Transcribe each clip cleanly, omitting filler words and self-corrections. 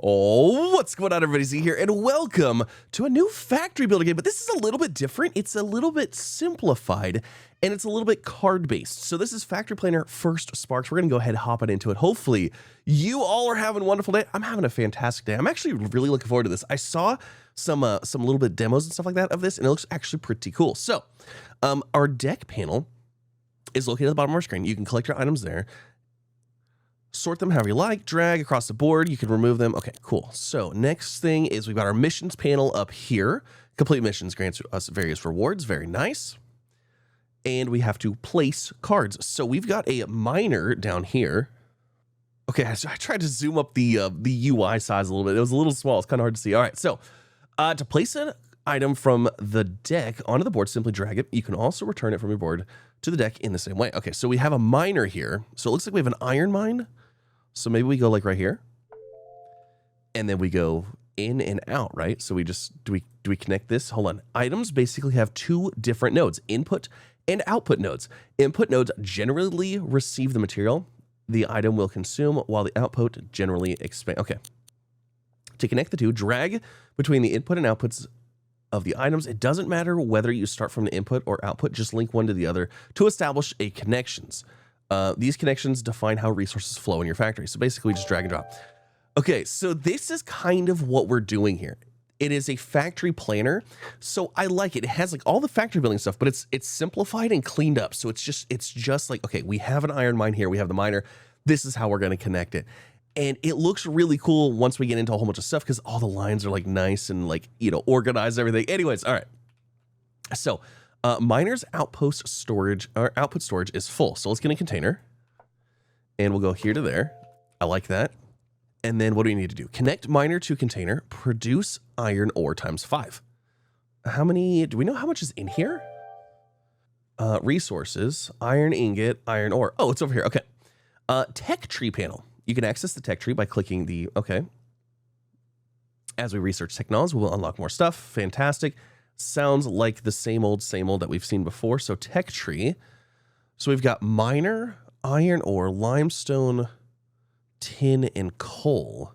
Oh, what's going on, everybody? Z here, and welcome to a new factory builder game. But this is a little bit different. It's a little bit simplified, and it's a little bit card-based. So this is Factory Planner First Sparks. We're going to go ahead and hop into it. Hopefully, you all are having a wonderful day. I'm having a fantastic day. I'm actually really looking forward to this. I saw some little bit demos and stuff like that of this, and it looks actually pretty cool. So our deck panel is located at the bottom of our screen. You can collect your items there. Sort them however you like, drag across the board, you can remove them. Okay, cool. So next thing is we've got our missions panel up here. Complete missions grants us various rewards, very nice. And we have to place cards. So we've got a miner down here. Okay, so I tried to zoom up the UI size a little bit. It was a little small, it's kind of hard to see. All right, so to place an item from the deck onto the board, simply drag it. You can also return it from your board to the deck in the same way. Okay, so we have a miner here. So it looks like we have an iron mine. So maybe we go like right here, and then we go in and out, right? So we just, do we connect this? Hold on. Items basically have two different nodes, input and output nodes. Input nodes generally receive the material the item will consume, while the output generally expand. Okay. To connect the two, drag between the input and outputs of the items. It doesn't matter whether you start from the input or output, just link one to the other to establish a connections. These connections define how resources flow in your factory. So basically just drag and drop. Okay, so this is kind of what we're doing here. It is a factory planner. So I like it. It has like all the factory building stuff, but it's simplified and cleaned up. So it's just like, okay, we have an iron mine here. We have the miner. This is how we're going to connect it. And it looks really cool once we get into a whole bunch of stuff because all the lines are like nice and like, you know, organized, everything. Anyways, all right. So miner's output storage is full. So let's get a container and we'll go here to there. I like that. And then what do we need to do? Connect miner to container, produce iron ore times 5. How many, do we know how much is in here? Resources, iron ingot, iron ore. Oh, it's over here. Okay. Tech tree panel. You can access the tech tree by clicking the, okay. As we research technology, we'll unlock more stuff. Fantastic. Sounds like the same old that we've seen before. So tech tree. So we've got miner, iron ore, limestone, tin, and coal.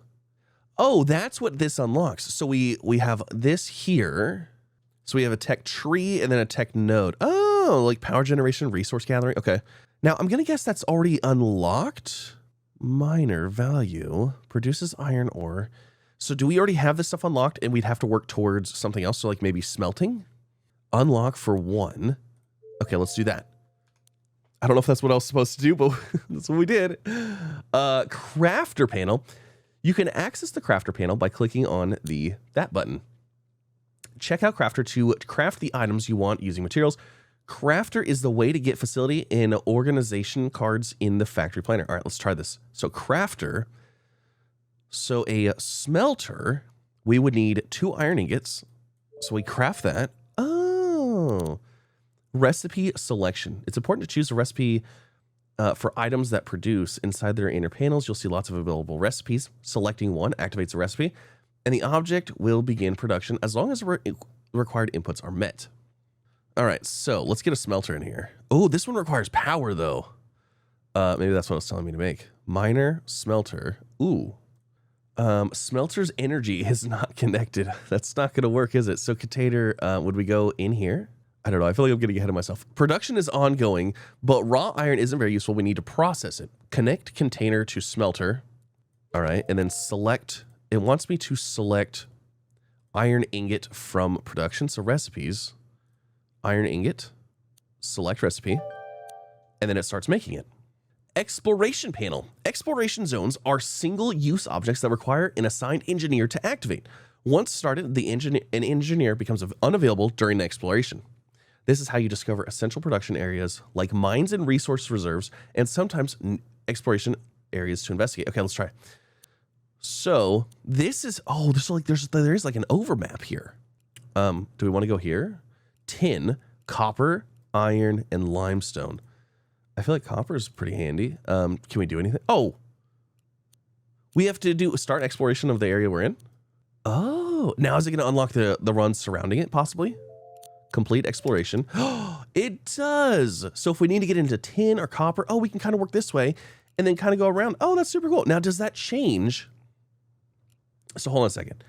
Oh, that's what this unlocks. So we have this here. So we have a tech tree and then a tech node. Oh, like power generation, resource gathering. Okay. Now I'm going to guess that's already unlocked. Miner value produces iron ore. So do we already have this stuff unlocked and we'd have to work towards something else? So like maybe smelting? Unlock for 1. Okay, let's do that. I don't know if that's what I was supposed to do, but that's what we did. Crafter panel. You can access the crafter panel by clicking on that button. Check out crafter to craft the items you want using materials. Crafter is the way to get facility and organization cards in the factory planner. All right, let's try this. So crafter. So a smelter, we would need 2 iron ingots. So we craft that. Oh, recipe selection. It's important to choose a recipe for items that produce inside their inner panels. You'll see lots of available recipes. Selecting one activates a recipe, and the object will begin production as long as required inputs are met. All right, so let's get a smelter in here. Oh, this one requires power though. Maybe that's what it's telling me to make. Miner, smelter. Ooh. Smelter's energy is not connected. That's not going to work, is it? So container, would we go in here? I don't know. I feel like I'm getting ahead of myself. Production is ongoing, but raw iron isn't very useful. We need to process it. Connect container to smelter. All right. And then select, it wants me to select iron ingot from production. So recipes, iron ingot, select recipe, and then it starts making it. Exploration panel. Exploration zones are single-use objects that require an assigned engineer to activate. Once started, an engineer becomes unavailable during the exploration. This is how you discover essential production areas like mines and resource reserves, and sometimes exploration areas to investigate. Okay, let's try. So this is, oh, there is like an overmap here. Do we want to go here? Tin, copper, iron, and limestone. I feel like copper is pretty handy. Can we do anything? Oh, we have to start exploration of the area we're in. Oh, now is it going to unlock the runs surrounding it, possibly? Complete exploration. It does. So if we need to get into tin or copper, oh, we can kind of work this way and then kind of go around. Oh, that's super cool. Now, does that change So hold on a second.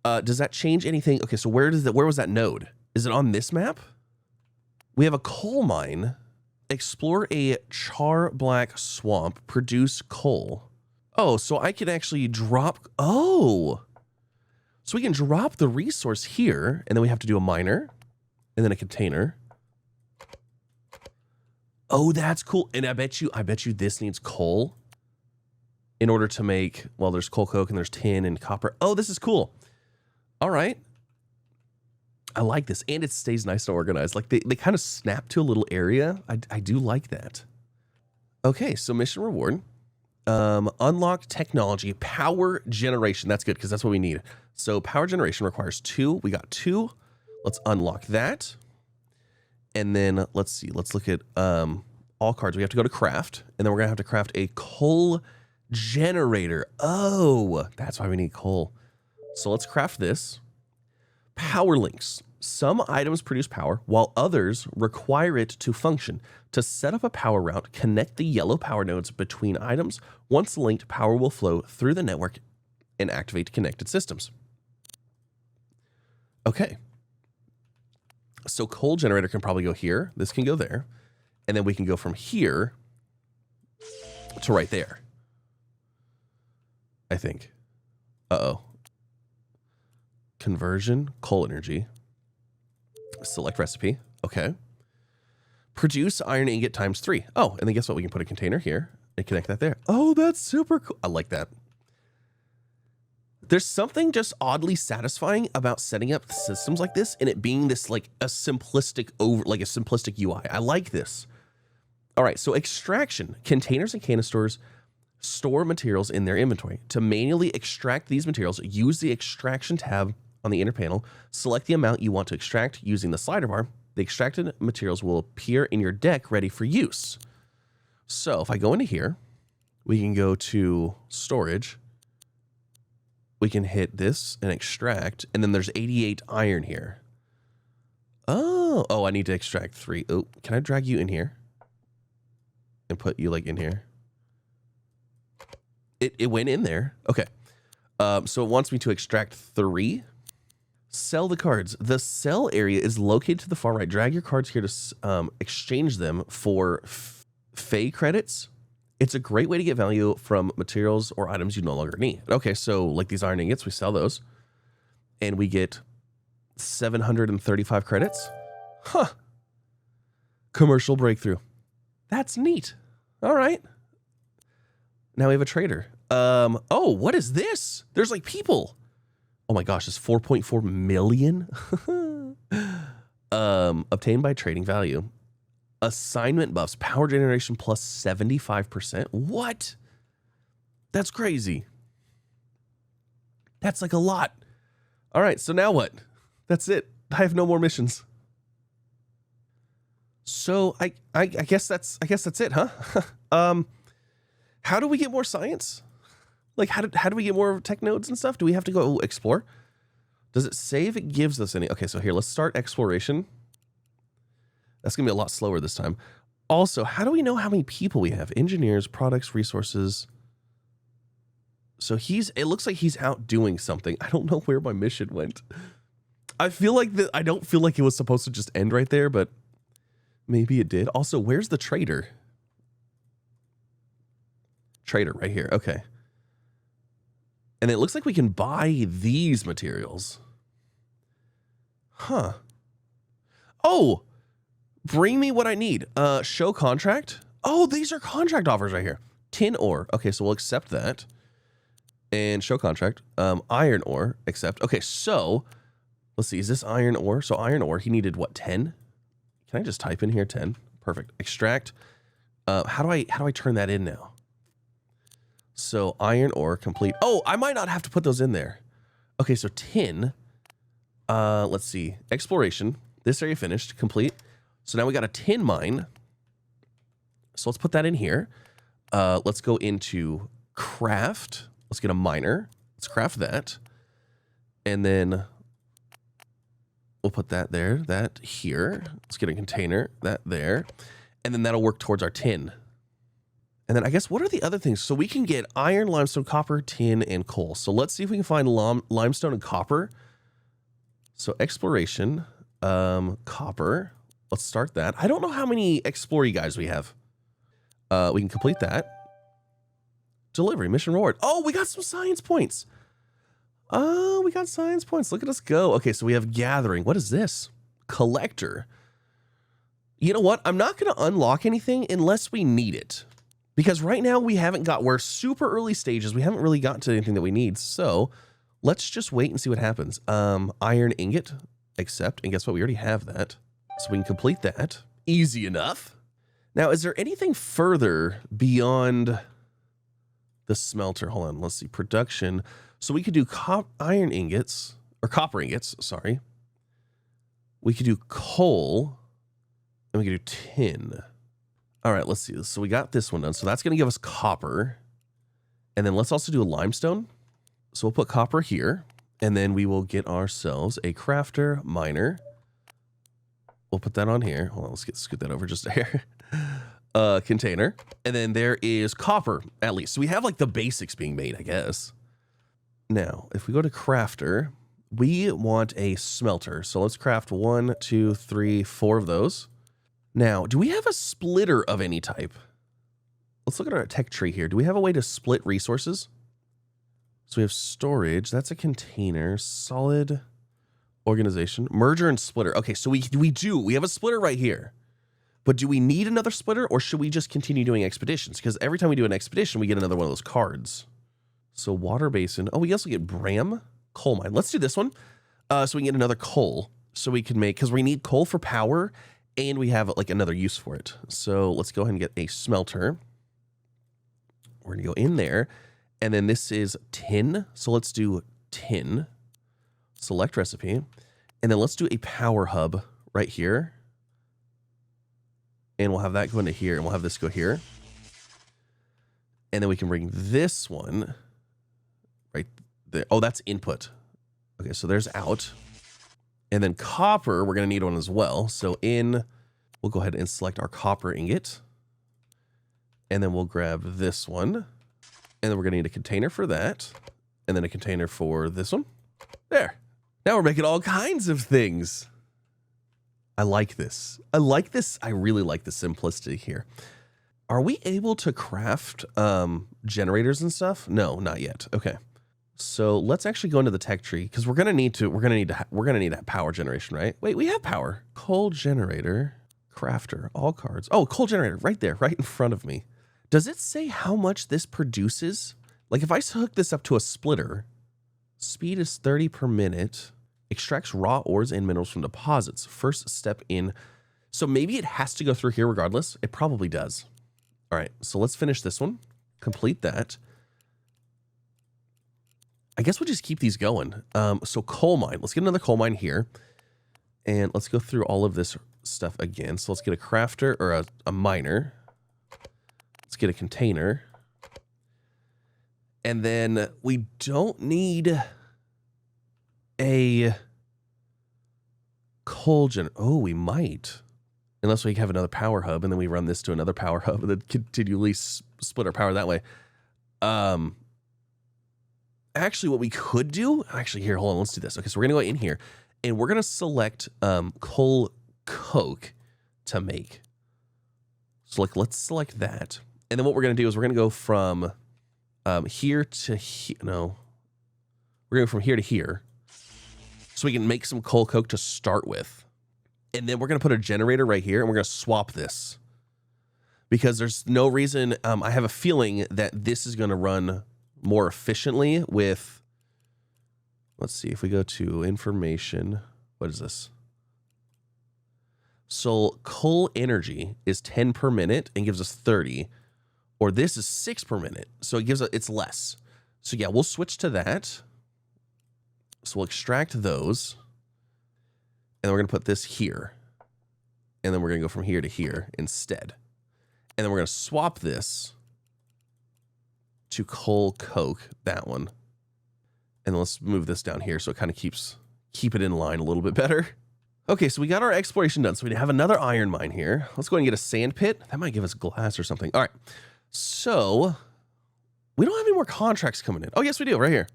Does that change anything? Okay, so where was that node? Is it on this map? We have a coal mine. Explore a char black swamp. Produce coal. Oh, so I can actually drop. Oh, so we can drop the resource here, and then we have to do a miner, and then a container. Oh, that's cool. And I bet you this needs coal in order to make, well, there's coal coke and there's tin and copper. Oh, this is cool. All right. I like this. And it stays nice and organized. Like they kind of snap to a little area. I do like that. Okay, so mission reward. Unlock technology, power generation. That's good because that's what we need. So power generation requires 2. We got 2. Let's unlock that. And then let's see. Let's look at all cards. We have to go to craft, and then we're gonna have to craft a coal generator. Oh, that's why we need coal. So let's craft this. Power links. Some items produce power, while others require it to function. To set up a power route, connect the yellow power nodes between items. Once linked, power will flow through the network and activate connected systems. Okay. So coal generator can probably go here. This can go there. And then we can go from here to right there. I think. Uh-oh. Conversion, coal energy. Select recipe. Okay. Produce iron ingot times 3. Oh, and then guess what? We can put a container here and connect that there. Oh, that's super cool. I like that. There's something just oddly satisfying about setting up systems like this and it being this like a simplistic UI. I like this. All right, so extraction. Containers and canisters store materials in their inventory. To manually extract these materials, use the extraction tab on the inner panel. Select the amount you want to extract using the slider bar. The extracted materials will appear in your deck ready for use. So if I go into here, we can go to storage. We can hit this and extract, and then there's 88 iron here. Oh, I need to extract 3. Oh, can I drag you in here and put you like in here? It went in there. Okay. So it wants me to extract 3. Sell the cards. The sell area is located to the far right. Drag your cards here to exchange them for Fey credits. It's a great way to get value from materials or items you no longer need. Okay, so like these iron ingots, we sell those. And we get 735 credits. Huh. Commercial breakthrough. That's neat. All right. Now we have a trader. Oh, what is this? There's like people. Oh my gosh, it's 4.4 million. Obtained by trading value. Assignment buffs, power generation plus 75%. What? That's crazy. That's like a lot. All right, so now what? That's it. I have no more missions. So I guess that's it, huh? How do we get more science? Like how do we get more tech nodes and stuff? Do we have to go explore? Does it say if it gives us any? Okay, so here, let's start exploration. That's gonna be a lot slower this time. Also, how do we know how many people we have? Engineers, products, resources. So it looks like he's out doing something. I don't know where my mission went. I feel like I don't feel like it was supposed to just end right there, but maybe it did. Also, where's the trader? Trader right here. Okay. And it looks like we can buy these materials. Huh. Oh, bring me what I need. Show contract. Oh, these are contract offers right here. Tin ore. Okay, so we'll accept that. And show contract. Iron ore. Accept. Okay, so let's see. Is this iron ore? So iron ore, he needed what, 10? Can I just type in here 10? Perfect. Extract. How do I turn that in now? So iron ore complete. Oh, I might not have to put those in there. Okay, so tin. Let's see. Exploration. This area finished. Complete. So now we got a tin mine. So let's put that in here. Let's go into craft. Let's get a miner. Let's craft that. And then we'll put that there, that here. Let's get a container, that there. And then that'll work towards our tin. And then I guess what are the other things? So we can get iron, limestone, copper, tin, and coal. So let's see if we can find limestone and copper. So exploration, copper. Let's start that. I don't know how many explorer guys we have. We can complete that. Delivery, mission reward. Oh, we got some science points. Oh, we got science points. Look at us go. Okay, so we have gathering. What is this? Collector. You know what? I'm not going to unlock anything unless we need it. Because right now we're super early stages. We haven't really gotten to anything that we need. So let's just wait and see what happens. Iron ingot, accept. And guess what? We already have that. So we can complete that. Easy enough. Now, is there anything further beyond the smelter? Hold on. Let's see. Production. So we could do iron ingots, or copper ingots, sorry. We could do coal, and we could do tin. All right, let's see this. So we got this one done. So that's going to give us copper. And then let's also do a limestone. So we'll put copper here, and then we will get ourselves a crafter miner. We'll put that on here. Hold on, let's scoot that over just a hair. Container. And then there is copper, at least. So we have like the basics being made, I guess. Now, if we go to crafter, we want a smelter. So let's craft 1, 2, 3, 4 of those. Now, do we have a splitter of any type? Let's look at our tech tree here. Do we have a way to split resources? So we have storage. That's a container. Solid organization. Merger and splitter. Okay, so we do. We have a splitter right here. But do we need another splitter, or should we just continue doing expeditions? Because every time we do an expedition, we get another one of those cards. So water basin. Oh, we also get Bram coal mine. Let's do this one. So we can get another coal. So we can make, because we need coal for power, and we have like another use for it. So let's go ahead and get a smelter. We're going to go in there. And then this is tin. So let's do tin. Select recipe. And then let's do a power hub right here. And we'll have that go into here, and we'll have this go here. And then we can bring this one right there. Oh, that's input. Okay, so there's out. And then copper, we're going to need one as well. So we'll go ahead and select our copper ingot. And then we'll grab this one. And then we're going to need a container for that. And then a container for this one. There. Now we're making all kinds of things. I like this. I really like the simplicity here. Are we able to craft generators and stuff? No, not yet. Okay. So let's actually go into the tech tree, because we're gonna need a power generation, right? Wait, we have power. Coal generator, crafter, all cards. Oh, coal generator right there, right in front of me. Does it say how much this produces? Like if I hook this up to a splitter, speed is 30 per minute. Extracts raw ores and minerals from deposits. First step in. So maybe it has to go through here regardless. It probably does. All right, so let's finish this one. Complete that. I guess we'll just keep these going. So coal mine. Let's get another coal mine here. And let's go through all of this stuff again. So let's get a crafter, or a miner. Let's get a container. And then we don't need a coal gen. Oh, we might. Unless we have another power hub, and then we run this to another power hub, and then continually split our power that way. Actually, what we could do, here, hold on, let's do this. Okay, so we're gonna go in here, and we're gonna select coal coke to make. So like, let's select that. And then what we're gonna do is we're gonna go from here to here. No, we're gonna go from here to here. So we can make some coal coke to start with. And then we're going to put a generator right here, and we're going to swap this. Because there's no reason, I have a feeling that this is going to run more efficiently with, let's see, if we go to information, what is this? So coal energy is 10 per minute and gives us 30, or this is 6 per minute. So it gives us, it's less. So yeah, we'll switch to that. So we'll extract those, and we're going to put this here. And then we're going to go from here to here instead. And then we're going to swap this to coal coke, that one. And then let's move this down here so it kind of keep it in line a little bit better. Okay, so we got our exploration done. So we have another iron mine here. Let's go ahead and get a sand pit. That might give us glass or something. All right. So we don't have any more contracts coming in. Oh, yes, we do right here.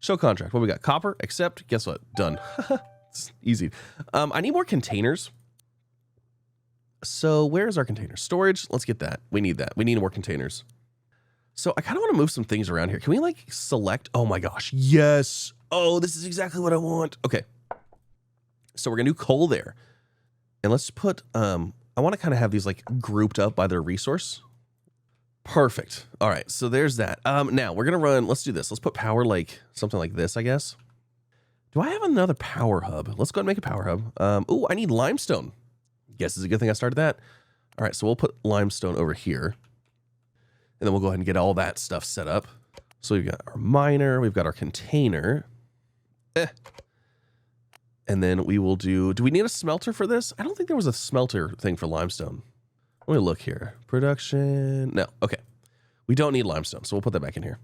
Show contract. What we got? Copper, accept. Guess what? Done. It's easy. I need more containers. So where's our container? Storage. Let's get that. We need that. We need more containers. So I kind of want to move some things around here. Can we like select? Oh my gosh. Yes. Oh, this is exactly what I want. Okay. So we're going to do coal there. And let's put, I want to kind of have these like grouped up by their resource. Perfect. All right. So there's that. Now we're going to run, let's do this. Let's put power like something like this, I guess. Do I have another power hub? Let's go ahead and make a power hub. Oh, I need limestone. Guess it's a good thing I started that. All right. So we'll put limestone over here. And then we'll go ahead and get all that stuff set up. So we've got our miner. We've got our container. And then we will do we need a smelter for this? I don't think there was a smelter thing for limestone. Let me look here. Production. No. Okay. We don't need limestone, so we'll put that back in here.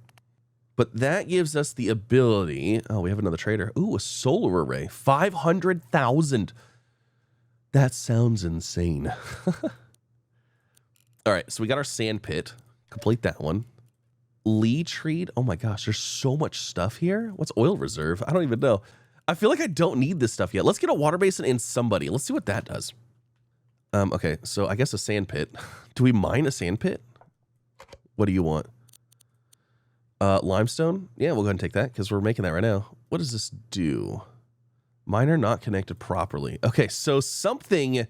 But that gives us the ability. Oh, we have another trader. Ooh, a solar array. 500,000. That sounds insane. All right, so we got our sand pit. Complete that one. Lee treat. Oh my gosh, there's so much stuff here. What's oil reserve? I don't even know. I feel like I don't need this stuff yet. Let's get a water basin in somebody. Let's see what that does. Okay, so I guess a sand pit. Do we mine a sand pit? What do you want? Limestone? Yeah, we'll go ahead and take that because we're making that right now. What does this do? Miner not connected properly. Okay, so something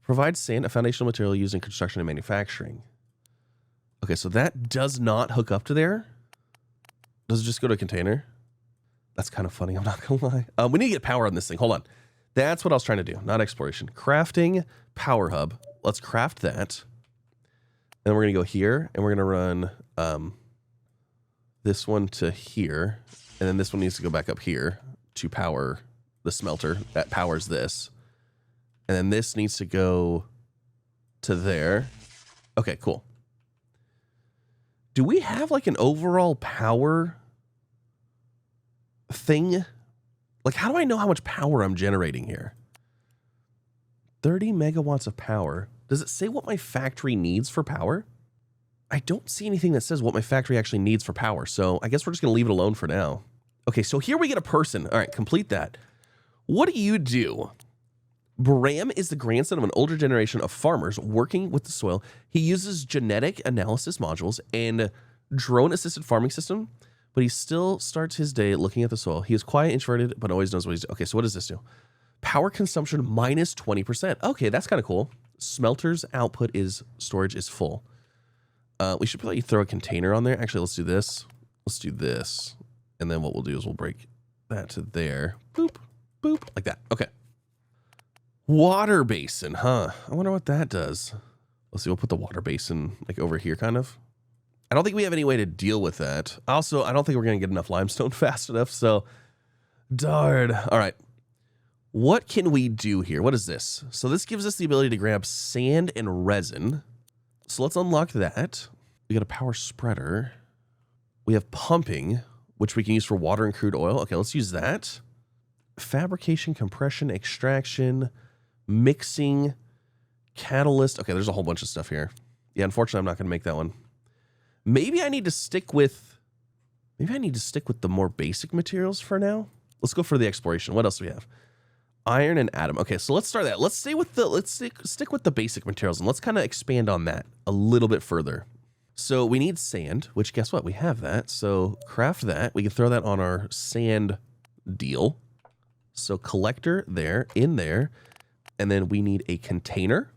provides sand, a foundational material used in construction and manufacturing. Okay, so that does not hook up to there. Does it just go to a container? That's kind of funny, I'm not gonna lie. We need to get power on this thing. Hold on. That's what I was trying to do, not exploration. Crafting power hub. Let's craft that. Then we're gonna go here and we're gonna run this one to here. And then this one needs to go back up here to power the smelter that powers this. And then this needs to go to there. Okay, cool. Do we have like an overall power thing? Like, how do I know how much power I'm generating here? 30 megawatts of power. Does it say what my factory needs for power? I don't see anything that says what my factory actually needs for power. So I guess we're just going to leave it alone for now. Okay, so here we get a person. All right, complete that. What do you do? Bram is the grandson of an older generation of farmers working with the soil. He uses genetic analysis modules and drone-assisted farming system, but he still starts his day looking at the soil. He is quiet, introverted, but always knows what he's doing. Okay, so what does this do? Power consumption minus 20%. Okay, that's kind of cool. Smelter's output is storage is full. We should probably throw a container on there. Actually, let's do this. Let's do this. And then what we'll do is we'll break that to there. Boop, boop, like that. Okay. Water basin, huh? I wonder what that does. Let's see, we'll put the water basin like over here kind of. I don't think we have any way to deal with that. Also, I don't think we're going to get enough limestone fast enough, so darn. All right. What can we do here? What is this? So this gives us the ability to grab sand and resin. So let's unlock that. We got a power spreader. We have pumping, which we can use for water and crude oil. Okay, let's use that. Fabrication, compression, extraction, mixing, catalyst. Okay, there's a whole bunch of stuff here. Yeah, unfortunately, I'm not going to make that one. Maybe I need to stick with the more basic materials for now. Let's go for the exploration. What else do we have? Iron and atom. Okay, so let's start that. Let's stick with the basic materials and let's kind of expand on that a little bit further. So we need sand, which guess what? We have that. So craft that. We can throw that on our sand deal. So collector there, in there. And then we need a container.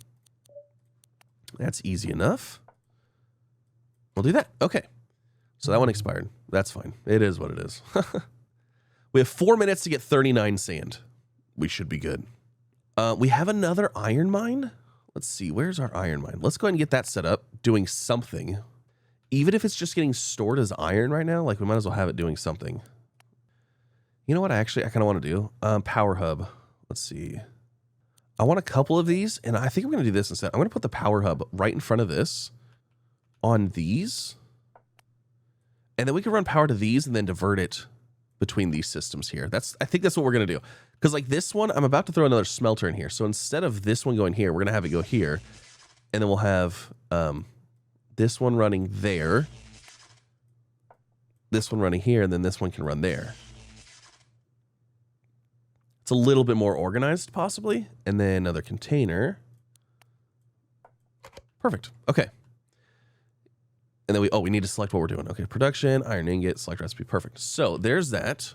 That's easy enough. We'll do that. Okay. So that one expired. That's fine. It is what it is. We have 4 minutes to get 39 sand. We should be good. We have another iron mine. Let's see. Where's our iron mine? Let's go ahead and get that set up, doing something. Even if it's just getting stored as iron right now, like we might as well have it doing something. You know what? I kind of want to do power hub. Let's see. I want a couple of these, and I think I'm going to do this instead. I'm going to put the power hub right in front of this on these, and then we can run power to these and then divert it between these systems here. I think that's what we're going to do. Because like this one, I'm about to throw another smelter in here. So instead of this one going here, we're going to have it go here. And then we'll have this one running there, this one running here, and then this one can run there. It's a little bit more organized, possibly. And then another container. Perfect. Okay. And then we need to select what we're doing. Okay, production, iron ingot, select recipe. Perfect. So there's that.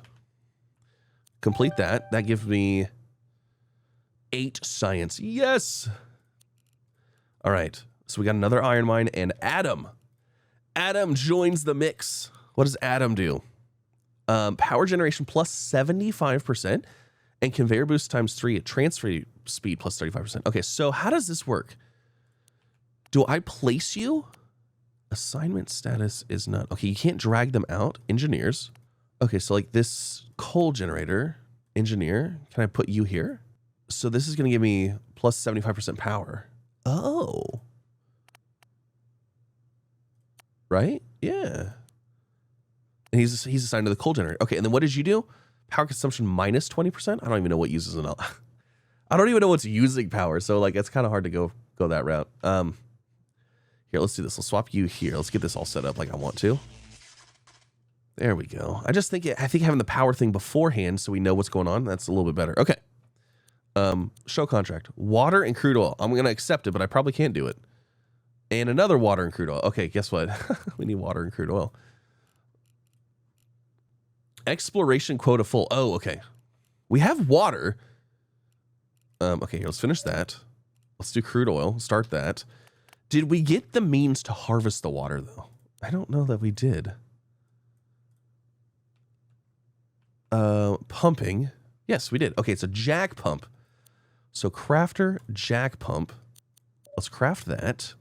Complete that. That gives me 8 science. Yes. All right. So we got another iron mine and Adam. Adam joins the mix. What does Adam do? Power generation plus 75% and conveyor boost times 3 at transfer speed plus 35%. Okay, so how does this work? Do I place you? Assignment status is not. Okay, you can't drag them out. Engineers. Okay, so like this coal generator, engineer, can I put you here? So this is going to give me plus 75% power. Oh. Right? Yeah. And he's assigned to the coal generator. Okay, and then what did you do? Power consumption minus 20%? I don't even know what uses it. I don't even know what's using power, so like it's kind of hard to go that route. Here, let's do this. Let's swap you here. Let's get this all set up like I want to. There we go. I think having the power thing beforehand so we know what's going on, that's a little bit better. Okay. Show contract. Water and crude oil. I'm going to accept it, but I probably can't do it. And another water and crude oil. Okay, guess what? We need water and crude oil. Exploration quota full. Oh, okay. We have water. Okay, here, let's finish that. Let's do crude oil. Start that. Did we get the means to harvest the water, though? I don't know that we did. Pumping. Yes, we did. Okay, it's a jack pump. So crafter, jack pump. Let's craft that.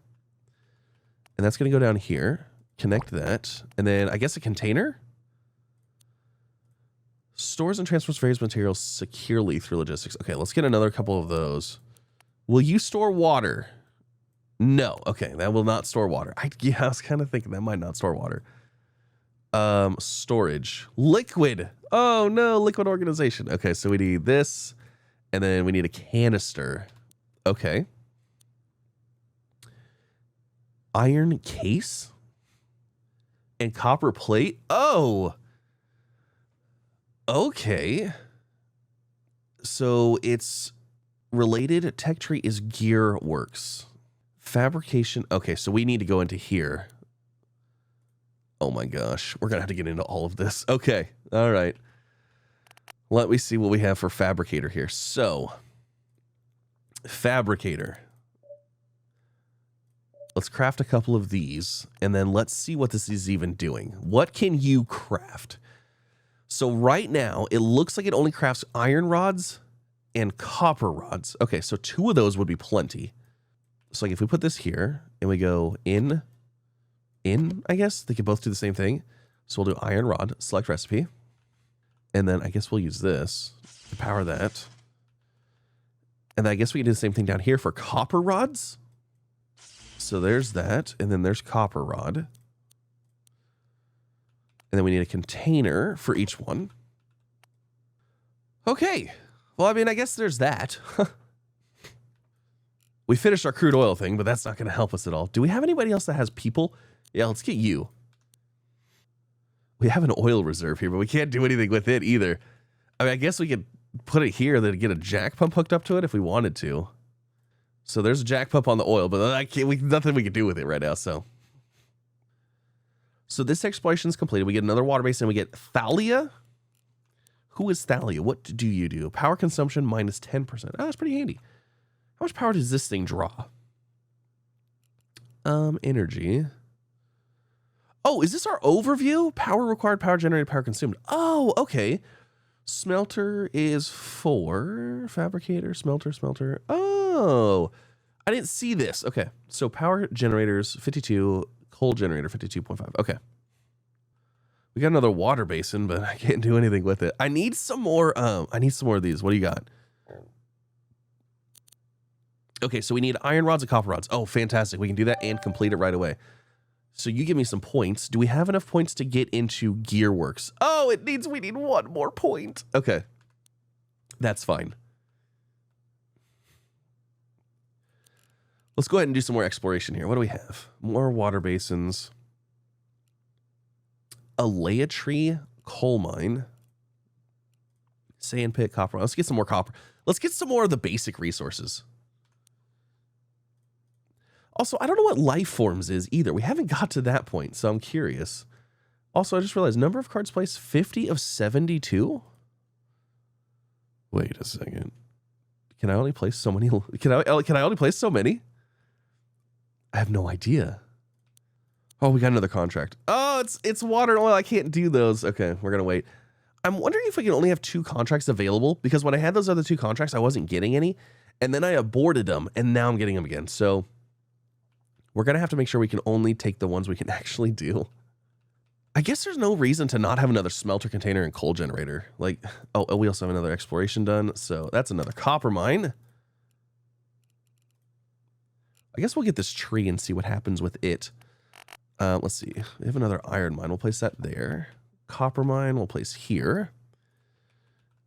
And that's going to go down here. Connect that. And then I guess a container? Stores and transfers various materials securely through logistics. Okay, let's get another couple of those. Will you store water? No. Okay, that will not store water. I was kind of thinking that might not store water. Storage. Liquid. Oh, no. Liquid organization. Okay, so we need this. And then we need a canister. Okay. Iron case. And copper plate. Oh. Okay. So it's related. Tech tree is gear works. Fabrication. Okay, so we need to go into here. Oh my gosh. We're going to have to get into all of this. Okay. All right. Let me see what we have for fabricator here. So, fabricator. Let's craft a couple of these, and then let's see what this is even doing. What can you craft? So right now, it looks like it only crafts iron rods and copper rods. Okay, so 2 of those would be plenty. So like if we put this here and we go in, I guess they could both do the same thing. So we'll do iron rod, select recipe. And then I guess we'll use this to power that. And then I guess we can do the same thing down here for copper rods. So there's that. And then there's copper rod. And then we need a container for each one. Okay. Well, I mean, I guess there's that. We finished our crude oil thing, but that's not going to help us at all. Do we have anybody else that has people? Yeah, let's get you. We have an oil reserve here, but we can't do anything with it either. I mean, I guess we could put it here, then get a jack pump hooked up to it if we wanted to. So there's a jack pump on the oil, but nothing we can do with it right now, so. So this exploration is completed. We get another water base, and we get Thalia. Who is Thalia? What do you do? Power consumption minus 10%. Oh, that's pretty handy. How much power does this thing draw? Energy. Oh, is this our overview? Power required, power generated, power consumed. Oh, okay. Smelter is 4. Fabricator, smelter. Oh, I didn't see this. Okay, so power generators 52, coal generator 52.5. Okay. We got another water basin, but I can't do anything with it. I need some more. I need some more of these. What do you got? Okay, so we need iron rods and copper rods. Oh, fantastic. We can do that and complete it right away. So you give me some points. Do we have enough points to get into Gearworks? Oh, we need 1 more point. Okay. That's fine. Let's go ahead and do some more exploration here. What do we have? More water basins. Alea tree, coal mine. Sand pit, copper. Let's get some more copper. Let's get some more of the basic resources. Also, I don't know what life forms is either. We haven't got to that point, so I'm curious. Also, I just realized number of cards placed, 50 of 72? Wait a second. Can I only place so many? Can I only place so many? I have no idea. Oh, we got another contract. Oh, it's water and oil. I can't do those. Okay, we're going to wait. I'm wondering if we can only have 2 contracts available, because when I had those other 2 contracts, I wasn't getting any, and then I aborted them, and now I'm getting them again. So we're going to have to make sure we can only take the ones we can actually do. I guess there's no reason to not have another smelter container and coal generator. Like, oh, we also have another exploration done, so that's another copper mine. I guess we'll get this tree and see what happens with it. Let's see. We have another iron mine. We'll place that there. Copper mine we'll place here.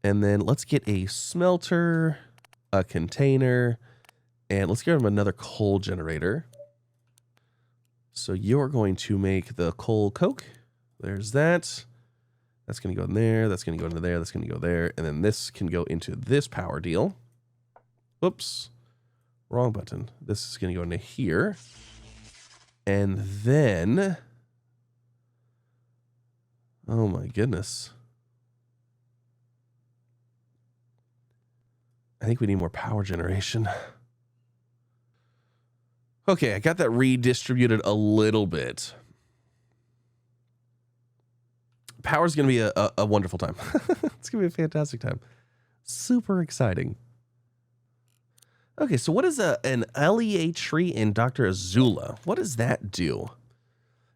And then let's get a smelter, a container, and let's give them another coal generator. So you're going to make the coal coke. There's that. That's going to go in there. That's going to go into there. That's going to go there. And then this can go into this power deal. Whoops. Wrong button. This is going to go into here. And then... oh my goodness. I think we need more power generation. Okay, I got that redistributed a little bit. Power's going to be a wonderful time. It's going to be a fantastic time. Super exciting. Okay, so what is an LEA tree in Dr. Azula? What does that do?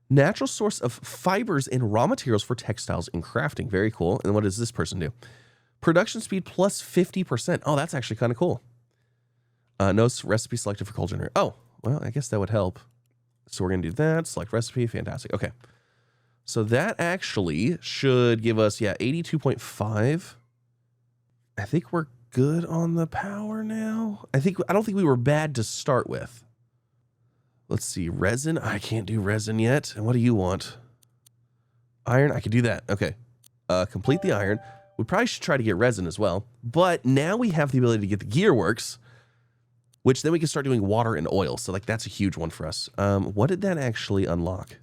Natural source of fibers and raw materials for textiles and crafting. Very cool. And what does this person do? Production speed plus 50%. Oh, that's actually kind of cool. No recipe selected for coal generator. Oh, well, I guess that would help. So we're going to do that. Select recipe. Fantastic. Okay. So that actually should give us, 82.5. I think we're good on the power now. I don't think we were bad to start with. Let's see. Resin. I can't do resin yet. And what do you want? Iron. I can do that. Okay. Complete the iron. We probably should try to get resin as well. But now we have the ability to get the gear works, which then we can start doing water and oil. So like that's a huge one for us. What did that actually unlock?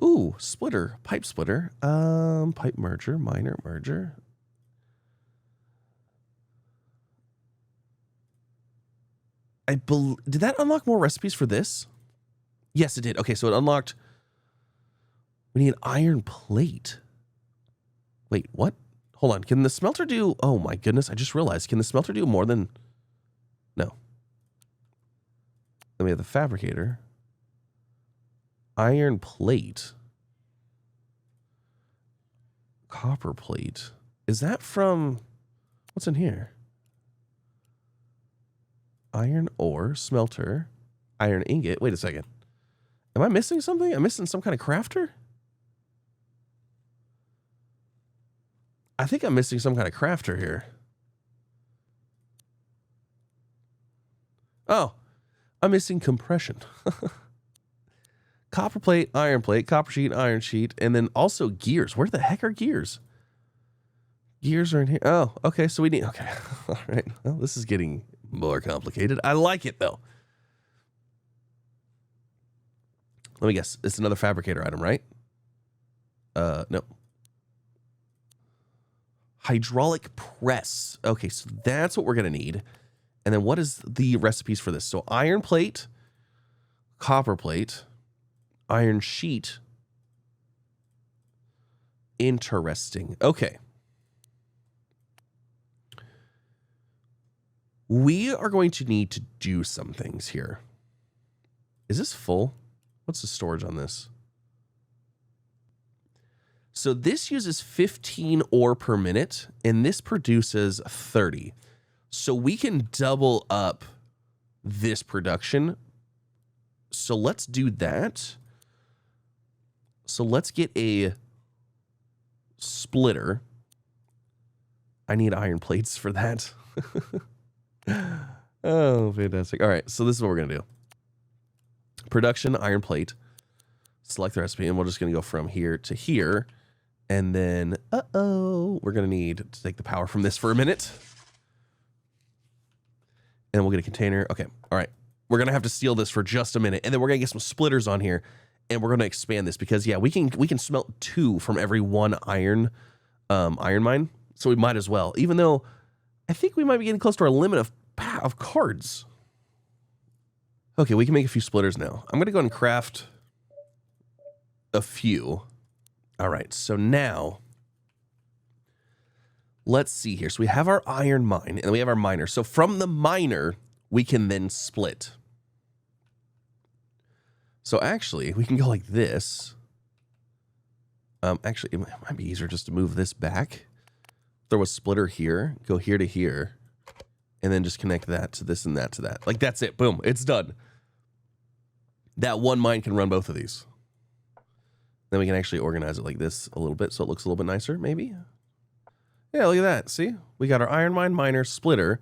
Ooh, splitter, pipe splitter, pipe merger, minor merger. Did that unlock more recipes for this? Yes, it did. Okay, so it unlocked. We need iron plate. Wait, what? Hold on. Can the smelter do? Oh my goodness! I just realized. Can the smelter do more than? No. Then we have the fabricator. Iron plate. Copper plate. Is that from... what's in here? Iron ore, smelter, iron ingot. Wait a second. Am I missing something? I'm missing some kind of crafter? I think I'm missing some kind of crafter here. Oh, I'm missing compression. Copper plate, copper sheet, iron sheet, and then also gears. Where the heck are gears? Gears are in here. Oh, okay. So we need, okay. All right. Well, this is getting more complicated. I like it though. Let me guess. It's another fabricator item, right? No. Hydraulic press. Okay. So that's what we're going to need. And then what is the recipes for this? So iron plate, copper plate, iron sheet. Interesting. Okay. We are going to need to do some things here. Is this full? What's the storage on this? So this uses 15 ore per minute, and this produces 30. So we can double up this production. So let's do that. So let's get a splitter. I need iron plates for that. Oh, fantastic. All right, so this is what we're going to do. Production, iron plate. Select the recipe, and we're just going to go from here to here. And then, we're going to need to take the power from this for a minute. And we'll get a container. Okay, all right. We're going to have to steal this for just a minute. And then we're going to get some splitters on here. And we're going to expand this because, yeah, we can smelt 2 from every 1 iron mine. So we might as well. Even though I think we might be getting close to our limit of cards. Okay, we can make a few splitters now. I'm going to go and craft a few. All right, so now let's see here. So we have our iron mine and we have our miner. So from the miner, we can then split. So actually, we can go like this. Actually, it might be easier just to move this back. Throw a splitter here, go here to here, and then just connect that to this and that to that. Like, that's it. Boom. It's done. That one mine can run both of these. Then we can actually organize it like this a little bit so it looks a little bit nicer, maybe. Yeah, look at that. See? We got our iron mine, miner, splitter,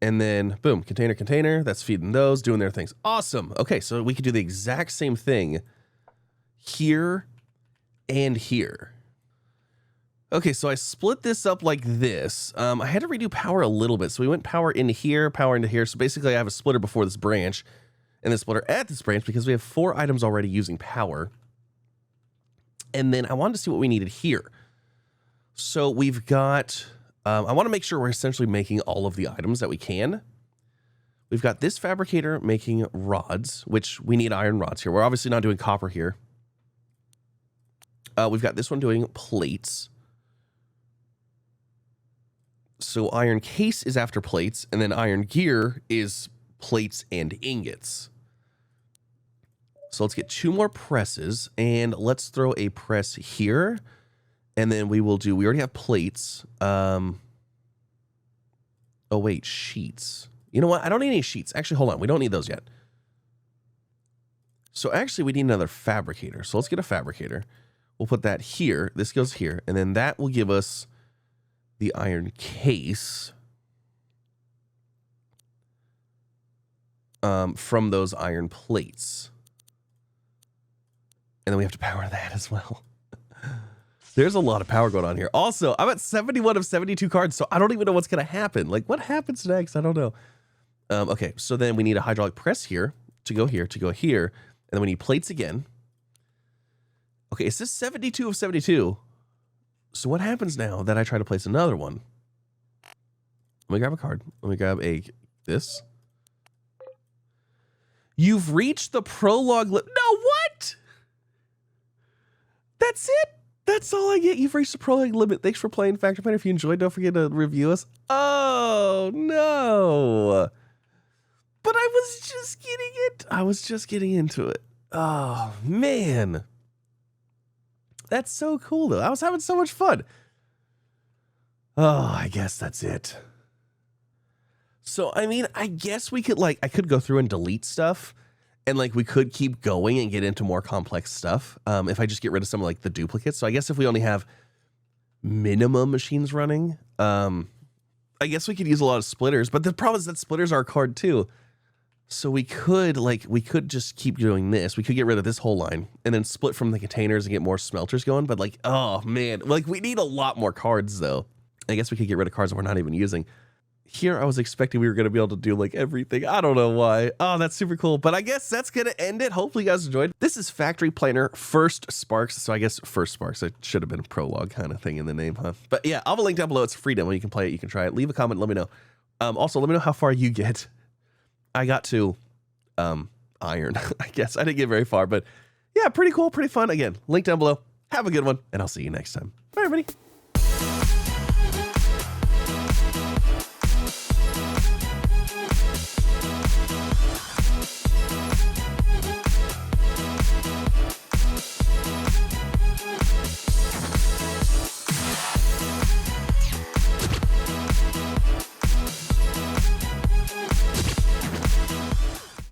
and then, boom, container. That's feeding those, doing their things. Awesome. Okay, so we could do the exact same thing here and here. Okay, so I split this up like this. I had to redo power a little bit. So we went power into here, power into here. So basically I have a splitter before this branch and then splitter at this branch because we have 4 items already using power. And then I wanted to see what we needed here. So we've got, I want to make sure we're essentially making all of the items that we can. We've got this fabricator making rods, which we need iron rods here. We're obviously not doing copper here. We've got this one doing plates. So iron case is after plates, and then iron gear is plates and ingots. So let's get 2 more presses, and let's throw a press here. And then we will do, we already have plates. Oh, wait, sheets. You know what? I don't need any sheets. Actually, hold on. We don't need those yet. So actually, we need another fabricator. So let's get a fabricator. We'll put that here. This goes here. And then that will give us the iron case from those iron plates. And then we have to power that as well. There's a lot of power going on here. Also, I'm at 71 of 72 cards, so I don't even know what's going to happen. Like, what happens next? I don't know. Okay, so then we need a hydraulic press here to go here, to go here. And then we need plates again. Okay, is this 72 of 72? So what happens now that I try to place another one? Let me grab a card. Let me grab this. You've reached the prologue limit. No, what? That's it? That's all I get. You've reached the prologue limit. Thanks for playing Factor Painter. If you enjoyed, don't forget to review us. Oh, no. But I was just getting it. I was just getting into it. Oh, man. That's so cool, though. I was having so much fun. Oh, I guess that's it. So, I mean, I guess we could, like, I could go through and delete stuff. And, like, we could keep going and get into more complex stuff if I just get rid of some, like, the duplicates. So I guess if we only have minimum machines running, I guess we could use a lot of splitters. But the problem is that splitters are a card, too. So we could, like, we could just keep doing this. We could get rid of this whole line and then split from the containers and get more smelters going. But, like, oh, man. Like, we need a lot more cards, though. I guess we could get rid of cards that we're not even using. Here, I was expecting we were going to be able to do, like, everything. I don't know why. Oh, that's super cool. But I guess that's going to end it. Hopefully, you guys enjoyed. This is Factory Planner First Sparks. So I guess First Sparks. It should have been a prologue kind of thing in the name, huh? But yeah, I'll have a link down below. It's a free demo. You can play it. You can try it. Leave a comment. Let me know. Also, let me know how far you get. I got to iron, I guess. I didn't get very far. But yeah, pretty cool. Pretty fun. Again, link down below. Have a good one. And I'll see you next time. Bye, everybody.